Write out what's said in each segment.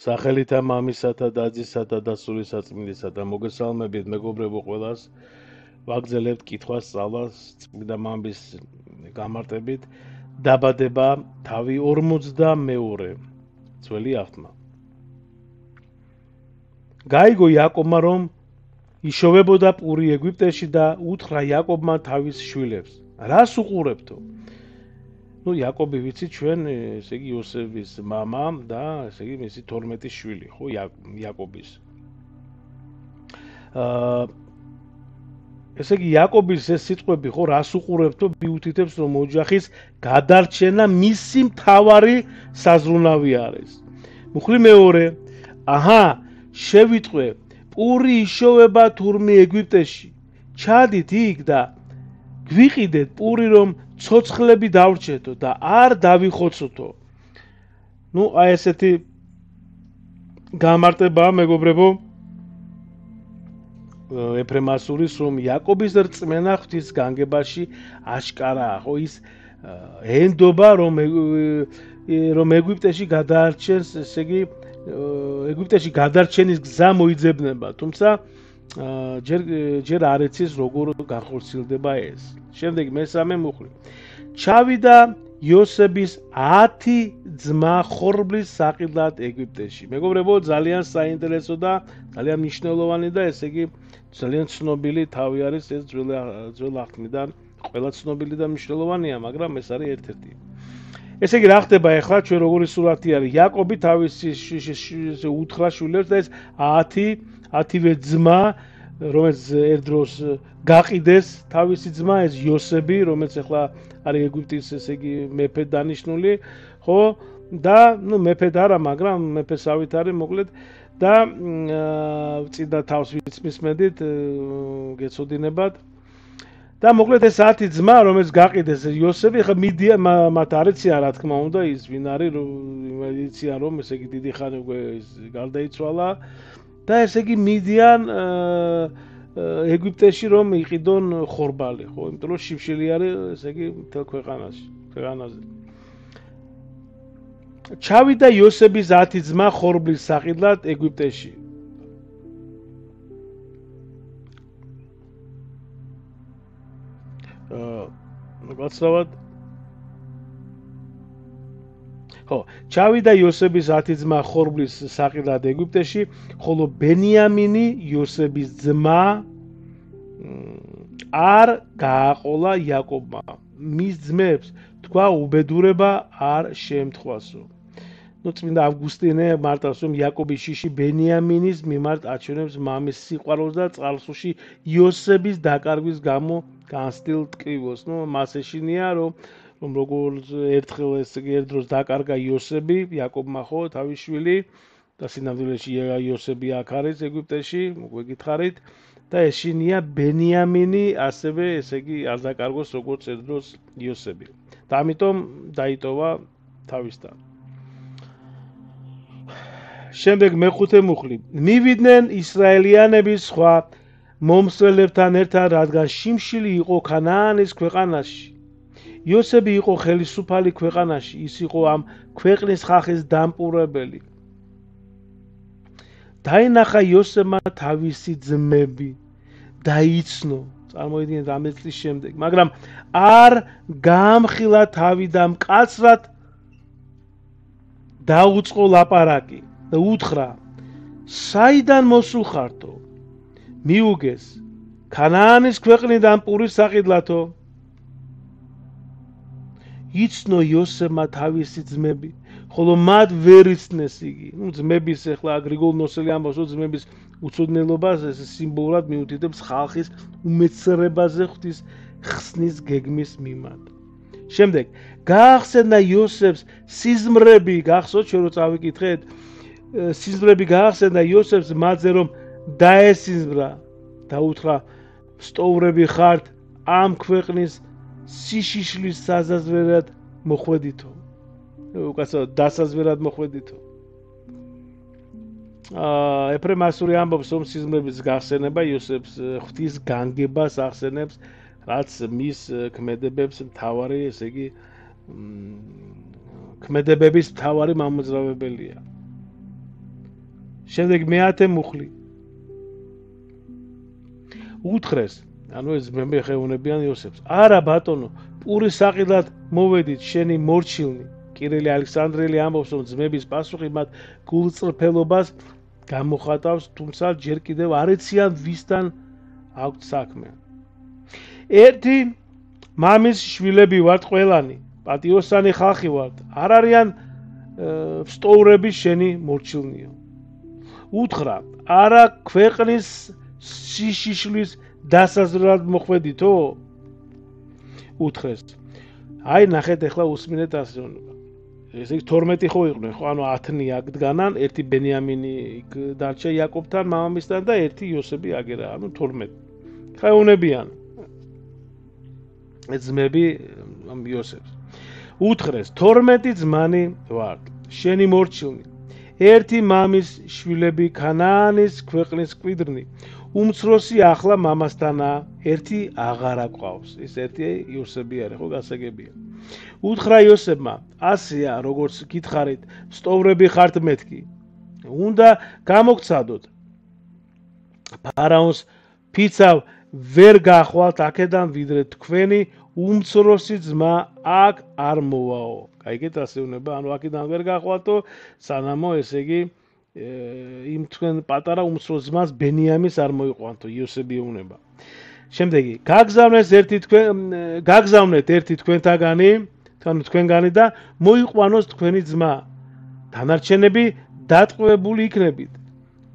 სახელითა მამისათა და ძისათა და სულისაწმინდისათა მოგესალმებით მეგობრებო ყველას ვაგრძელებთ კითხვას სწავლას წმინდა მამის გამარტებით დაბადება თავი 42 ძველი აღთმა გაიგო იაკობმა რომ იშოვებოდა პური ეგვიპტეში და უთხრა იაკობმა თავის შვილებს რას უყურებთო Ну, იაკობი ვიცი ჩვენ, ესე იგი იოსების მამა და ესე იგი მისი 12 შვილი, ხო, იაკობის. ესე იგი იაკობის ეს სიტყვები ხო რას უყურებთო, მიუთითებს რომ ოჯახის გადარჩენა მისი მთავარი საზრუნავი არის. მუხლი მეორე, აჰა, შევიტყვე, პური იშოვება თურმე ეგვიპტეში. ჩადით იქ და გვიყიდეთ პური რომ ცოცხლები დავრჩეთო და არ დავიხოცოთო. Ну, აი ესეთი გამარტება მეგობრებო ეფრემასურის რომ იაკობის რწმენა ღვთის განგებაში აშკარაა, ხო ის ენდობა რომ ეგვიპტეში გადაარჩენს, ესე იგი ეგვიპტეში გადარჩენის გზა მოიძებნება, თუმცა ჯერ არ იცის როგორ განხორციელდება ეს. შემდეგ მესამე მუხლი. ჩავიდა იოსების 10 ძმა ხორბლის საყიდლად ეგვიპტეში. მეგობრებო, ძალიან საინტერესო და ძალიან მნიშვნელოვანი და ესე იგი ძალიან ცნობილი თავი არის ეს ძველ აღთმიდან. ყველა ცნობილი და მნიშვნელოვანია, მაგრამ ეს არის ერთ-ერთი. ესე იგი რა ხდება ახლა ჩვენ როგორი სურათი არის? იაკობი თავის უთხრა შვილებს და ეს 10-ვე ძმა რომელიც ერთდროს გაყიდეს თავისი ძმა ეს იოსები რომელიც ახლა არის ეგვიპტის ესე იგი მეფე დანიშნული ხო და ნუ მეფედ არა მაგრამ მეფესავით არის მოკლედ და წინდა თავს ვიც მისმედით გეცოდინებათ და მოკლედ ეს 10 ძმა რომელიც გაყიდეს იოსები ხა მიდია მათ არ იციან რა თქმა უნდა ის ვინ არის იციან რომ ესე იგი დიდი ხანი უკვე გარდაიცვალა და ესე იგი მიდიან ეგვიპტეში რომ იყიდონ ხორბალი, ხო? იმიტომ რომ შიფშილი არის ესე იგი მთელ ქვეყანაზე. ჩავიდა იოსების 10 ძმა ხორბლის საყიდლად ეგვიპტეში. გაცნავად ხო, ჩავიდა იოსების 10 ძმა ხორბლის საყიდლად ეგვიპტეში, ხოლო ბენიამინი იოსების ძმა არ გააყოლა იაკობმა. მის ძმებს თქვა უბედურება არ შემთხვასო. ნუ წმინდა ავგუსტინე მარტავს რომ იაკობის შიში ბენიამინის მიმართ აჩვენებს მამის სიყვარულს და წყალსუში იოსების დაკარგვის გამო განსტილ ტკივოს. ნუ მას ეშინია რომ როგორც ერთხელ ესე იგი ერთდროს დაკარგა იოსები, იაკობმა ხო თავის შვილი და სინამდვილეში იოსები აქ არის ეგვიპტეში, უკვე გითხარით და ეშინია ბენიამინი ასევე ესე იგი არ დაკარგოს როგორც ერთდროს იოსები. და ამიტომ დაიტოვა თავისთან. შემდეგ მეხუთე მუხლი. მივიდნენ ისრაელიანები სხვა მომსვლელებთან ერთად, რადგან შიმშილი იყო ქანაანის ქვეყანაში. იოსები იყო ხელისუფალი ქვეყანაში, ის იყო ამ ქვეყნის ხალხის დამპყრობელი. დაინახა იოსებმა თავისი ძმები და იცნო, წარმოიდგინეთ ამ წლის შემდეგ, მაგრამ არ გაამხილა თავი და მკაცრად დაუწყო ლაპარაკი და უთხრა, საიდან მოსულ ხართო? მიუგეს, ქანაანის ქვეყნიდან პურის საყიდლათო. იცნო იოსებმა თავისი ძმები, ხოლო მათ ვერ იცნეს იგი. ნუ ძმების ახლა გრიგოლ ნოსელი ამბობს, რომ ძმების უცოდნელობას ეს სიმბოლურად მიუთითებს ხალხის უმეცრებაზე ღვთის ხსნის გეგმის მიმართ. შემდეგ გაახსენა იოსებს სიზმრები, გახსოვთ ჩვენ რო წავიკითხეთ, სიზმრები გაახსენა იოსებს მათზე რომ დაესიზმრა და უთხრა, სტოვრები ხართ ამ ქვეყნის სიშიშლის საზაზვრად მოხვედითო. უკაცრავად დასაზვრად მოხვედითო. ეფრემასური ამბობს რომ სიზმრების გახსენება იოსებს ღვთის განგებას ახსენებს, რაც მის ქმედებებს მთავარი, ესე იგი ქმედებების მთავარი მამოძრავებელია. შემდეგ მეათე მუხლი. უთხრეს, ანუ ეს ძმები ეხეუნებიან იოსებს. არა ბატონო, პურის საყიდლად მოვედით შენი მორჩილნი. კირილი ალექსანდრელი ამბობს, რომ ძმების პასუხი მათ გულწრფელობას გამოხატავს, თუმცა ჯერ კიდევ არ ეციან ვისთან აქვთ საქმე. ერთი მამის შვილები ვართ ყველანი, პატიოსანი ხალხი ვართ, არ არიან ვსტოვრები შენი მორჩილნიო. უთხრა, არა ქვეყნის შიშიშლის დასაზრად მოხვედითო? უთხრეს, აი ნახეთ ახლა უსმინეთ ასეულობა. ესე იგი 12 ხო იყვნენ, ხო, ანუ 10-ნი აქ დგანან, ერთი ბენიამინი იქ დარჩა იაკობთან მამამისთან და ერთი იოსები აგერა, ანუ 12. ხეუნებიან ძმები იოსებს. უთხრეს, 12 ძმანი ვართ, შენი მორჩილნი. ერთი მამის შვილები ქანაანის ქვეყნის კვიდრნი. უმცროსი ახლა მამასთანაა, ერთი აღარა ყავს. ეს ერთი იოსები არის, ხო, გასაგებია. უთხრა იოსებმა, ასეა, როგორც გითხარით, ვსტოვრები ხართ მეთქი. უნდა გამოგცადოთ. ფარაონს ფიცავ ვერ გახვალთ აქედან, ვიდრე თქვენი უმცროსი ძმა აქ არ მოვაო. გაიგეთ ასეუნება, ანუ აქედან ვერ გახვალთო, სანამო ესე იგი იმ თქვენ პატარა უმცროს ძმას ბენიამის არ მოიყვანთო, იოსები ეუნება. შემდეგი, გაგზავნეთ ერთი თქვენთაგანი, თქვენგანი და მოიყვანოს თქვენი ძმა. დანარჩენები დატყვევებული იქნებით.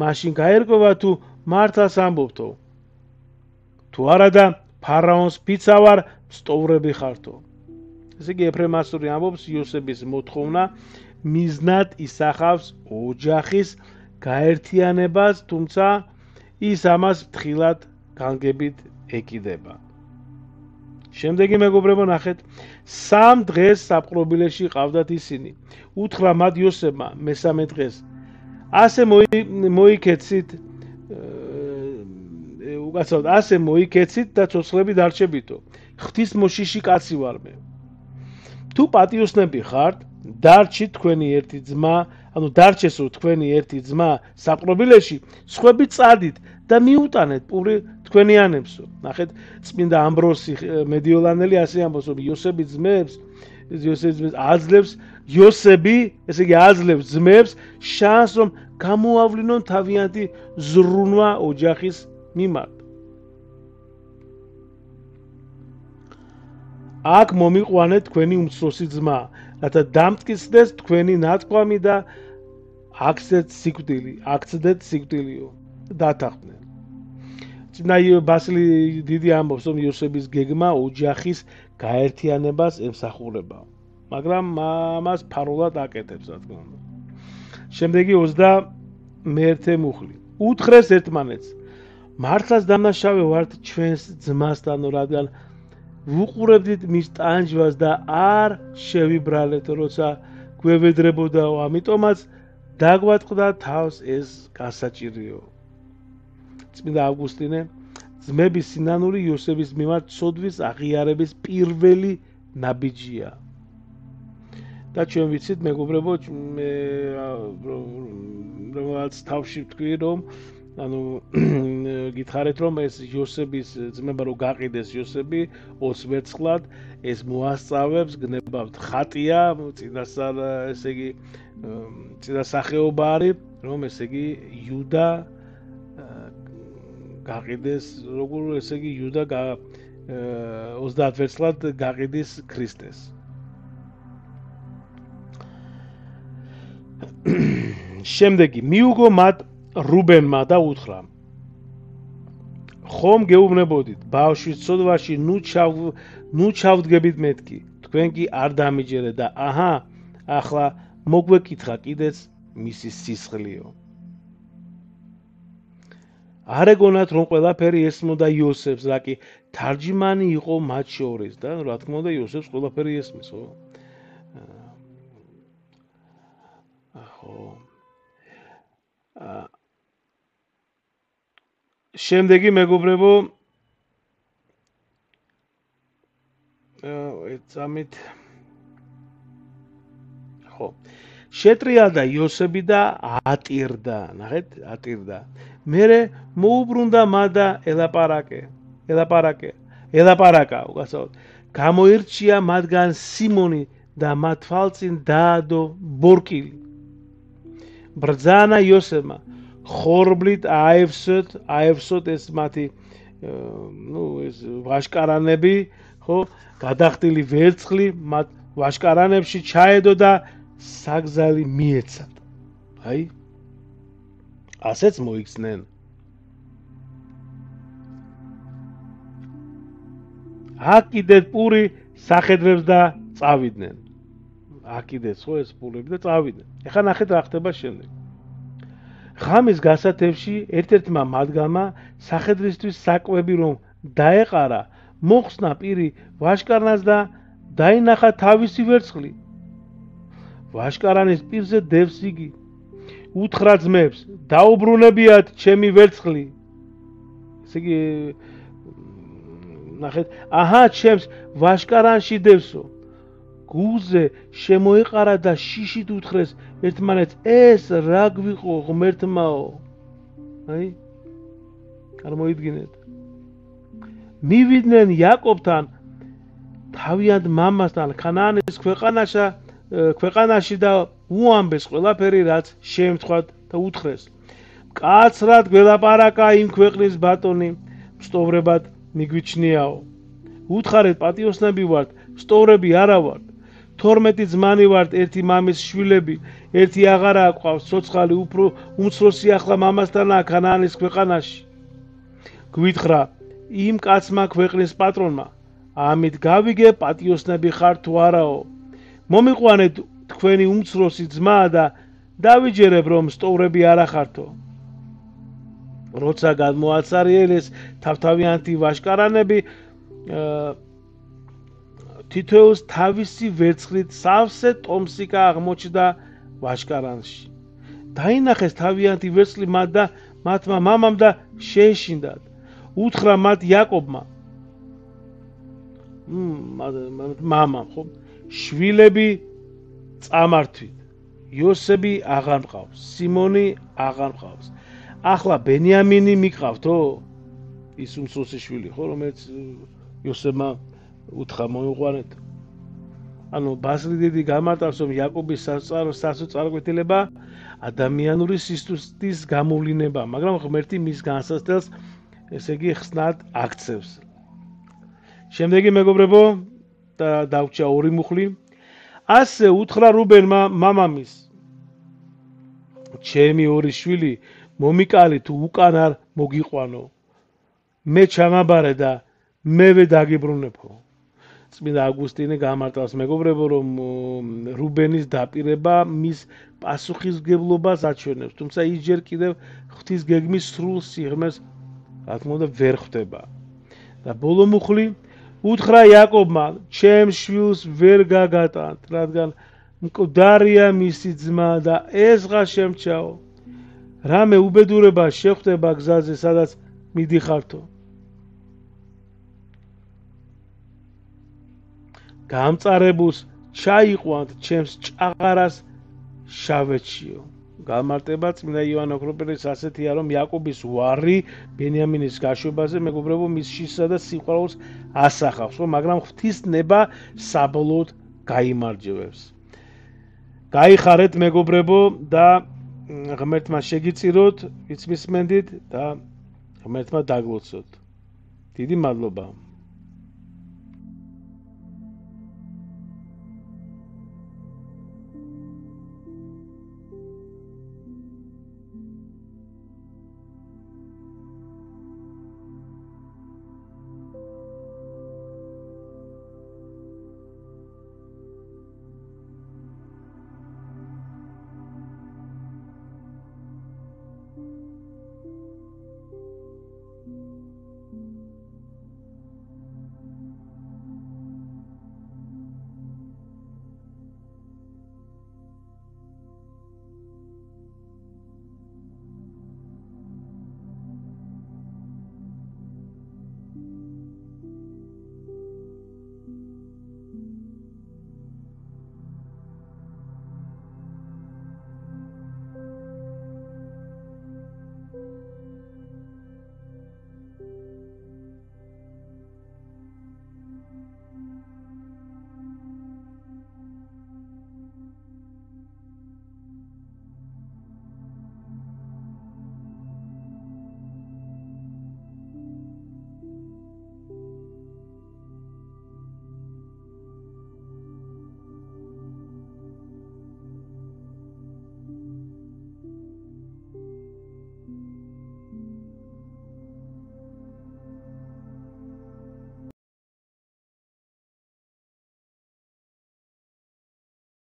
მაშინ გაერკვევა თუ მართლაც ამბობთო. თუ არა და ფარაონს ფიცავარ ვსტოვრები ხართო. ესე იგი ეფრემასური ამბობს იოსების მოთხოვნა მიზნად ისახავს ოჯახის გაერთიანებას, თუმცა ის ამას ფრთხილად განგებით ეკიდება. შემდეგი მეგობრებო ნახეთ, 3 დღეს საპყრობილეში ყავდათ ისინი. უთხრა მათ იოსებმა მესამე დღეს, ასე მოიქეცით და ცოცხლები დარჩებითო. ღვთის მოშიში კაცი ვარ მე. თუ პატიოსნები ხართ, დარჩით თქვენი ერთი ძმა, ანუ დარჩესო თქვენი ერთი ძმა საპყრობილეში, სხვები წადით და მიუტანეთ პური თქვენიანებსო. ნახეთ, წმინდა ამბროსი მედიოლანელი ასე ამბობს, რომ იოსები აძლევს ძმებს შანსს, რომ გამოავლინონ თავიანთი ზრუნვა ოჯახის მიმართ. აქ მომიყვანეთ თქვენი უმცროსი ძმა, რათა დამტკიცდეს თქვენი ნათქვამი და აქცდეთ სიკვდილიო. დათანხმდნენ. წმინდა ბასილი დიდი ამბობს, რომ იოსების გეგმა ოჯახის გაერთიანებას ემსახურება. მაგრამ ამას ფარულად აკეთებს, რა თქმა უნდა. შემდეგი 21 მუხლი. უთხრეს ერთმანეთს, მართლაც დამნაშავე ვართ ჩვენს ძმასთან, რადგან ვუყურებდით მის ტანჯვას და არ შევიბრალეთ, როცა გვევედრებოდაო, ამიტომაც დაგვატყდა თავს ეს გასაჭირიო. წმინდა ავგუსტინე, ძმების სინანული იოსების მიმართ ცოდვის აღიარების პირველი ნაბიჯია. და ჩვენ ვიცით, მეგობრებო, რომელიც თავში ვთქვი, რომ ანუ გითხარით, რომ ეს იოსების ძმება რო გაყიდეს იოსები 20 ვერცხლად, ეს მოასწავებს, გნებავთ ხატია, წინასწარ ესე იგი წინასახეობა არის, რომ ესე იგი იუდა გაყიდეს, როგორ ესე იგი იუდა 30 ვერცხლად გაყიდის ქრისტეს. შემდეგი მიუგო მათ რუბენმა და უთხრა, ხომ გეუბნებოდით ბავშვის ცოდვაში ნუ ჩავდგებით მეთქი, თქვენ კი არ დამიჯერეთ და აჰა, ახლა მოგვეკითხა კიდეც მისი სისხლიო. არ ეგონათ, რომ ყველაფერი ესმოდა იოსებს, რა კი თარჯიმანი იყო მათ შორის და რა თქმა უნდა იოსებს ყველაფერი ესმის, ხო? შემდეგი მეგობრებო, შეტრიალდა იოსები და ატირდა, ნახეთ, ატირდა. მერე მოუბრუნდა მათ და ელაპარაკა, უგასაოდ. გამოირჩია მათგან სიმონი და მათ თვალწინ დაადო ბორკილი. ბრძანა იოსებმა ხორბლით აევსოთ ეს მათი ეს ვაშკარანები, ხო, გადახტილი ვერცხლი მათ ვაშკარანებში ჩაედო და საგზალი მიეცათ. აი, ასეც მოიქცნენ. აკიდეთ პური სახედრებს და წავიდნენ. აკიდეთ ხო ეს პურები და წავიდნენ. ეხლა ნახეთ რა ხდება შემდეგ. ღამის გასათევში ერთ-ერთმა მათგანმა სახედრისთვის საკვები რომ დაეყარა, მოხსნა პირი ვაშკარანას და დაინახა თავისი ვერცხლი. ვაშკარანის პირზე დევს იგი. უთხრა ძმებს, დაუბრუნებიათ ჩემი ვერცხლი. ესე იგი ნახეთ, აჰა, ჩემს ვაშკარანში დევსო. გულზე შემოეყარა და შიშით უთხრეს ერთმანეთს, ეს რა გვიყო ღმერთმაო. აი, წარმოიდგინეთ. მივიდნენ იაკობთან თავიანთ მამასთან ქანაანის ქვეყანაში და უამბეს ყველაფერი რაც შეემთხვათ და უთხრეს. მკაცრად გველაპარაკა იმ ქვეყნის ბატონი, მსტოვრებად მიგვიჩნიაო. უთხარეთ პატიოსნები ვართ, მსტოვრები არა ვართ. 12 ძმანი ვართ, ერთი მამის შვილები, ერთი აღარა აყავს, ცოცხალი უფრო უმცროსი ახლა მამასთანაა ქანაანის ქვეყანაში. გვითხრა იმ კაცმა ქვეყნის პატრონმა, ამით გავიგე პატიოსნები ხართ თუ არაო. მომიყვანეთ თქვენი უმცროსი ძმა და დავიჯერებ რომ სტოვრები არა ხართო. როცა გადმოაცარიელეს თავთავიანთი ვაშკარანები თითოეულს თავისი ვერცხლით სავსე ტომსიკა აღმოჩნდა ვაშკარანში. დაინახეს თავიანთი ვერცხლი მათ და მათმა მამამ და შეეშინდათ. უთხრა მათ იაკობმა, მამამ, ხო? შვილები წამართვით. იოსები აღარ მყავს, სიმონი აღარ მყავს. ახლა ბენიამინი მიყავთო? ის უმცროსი შვილი, ხო, რომელიც იოსებმა უთხრა მოიყვანეთ. ანუ ბაზილი დიდი გამარტავს რომ იაკობის სასწაულკვეთილება ადამიანური სისტუსის გამოვლინება, მაგრამ ღმერთი მის განსაცდელს ესე იგი ხსნად აქცევს. შემდეგი მეგობრებო და დავრჩა ორი მუხლი. ასე უთხრა რუბენმა მამამის, ჩემი ორი შვილი მომიკალი თუ უკან არ მოგიყვანო, მე ჩამაბარე და მევე დაგიბრუნებო. წმინდა ავგუსტინე გამარტავს მეგობრებო რომ რუბენის დაპირება მის პასუხისმგებლობას აჩვენებს, თუმცა ის ჯერ კიდევ ღვთის გეგმის სრულ სიღრმეს რა თქმა უნდა ვერ ხვდება. და ბოლო მუხლი უთხრა იაკობმა, ჩემს შვილს ვერ გაგატანთ, რადგან მკვდარია მისი ძმა და ესღა შემჩაო. რამე უბედურება შეხვდება გზაზე, სადაც მიდიხართო. გამწარებულს ჩაიყვანთ ჩემს ჭაღარას შავეთშიო. გამარტება წმინდა იოანე ოქროპირის ასეთია რომ იაკობის ვარი ბენიამინის გაშვებაზე მეგობრებო მის შისა და სიყვარულს ასახავს, მაგრამ ღვთის ნება საბოლოოდ გაიმარჯვებს. გაიხარეთ მეგობრებო და ღმერთმა შეგიწიროთ, იცმისმენდით და ღმერთმა დაგლოცოთ. დიდი მადლობა.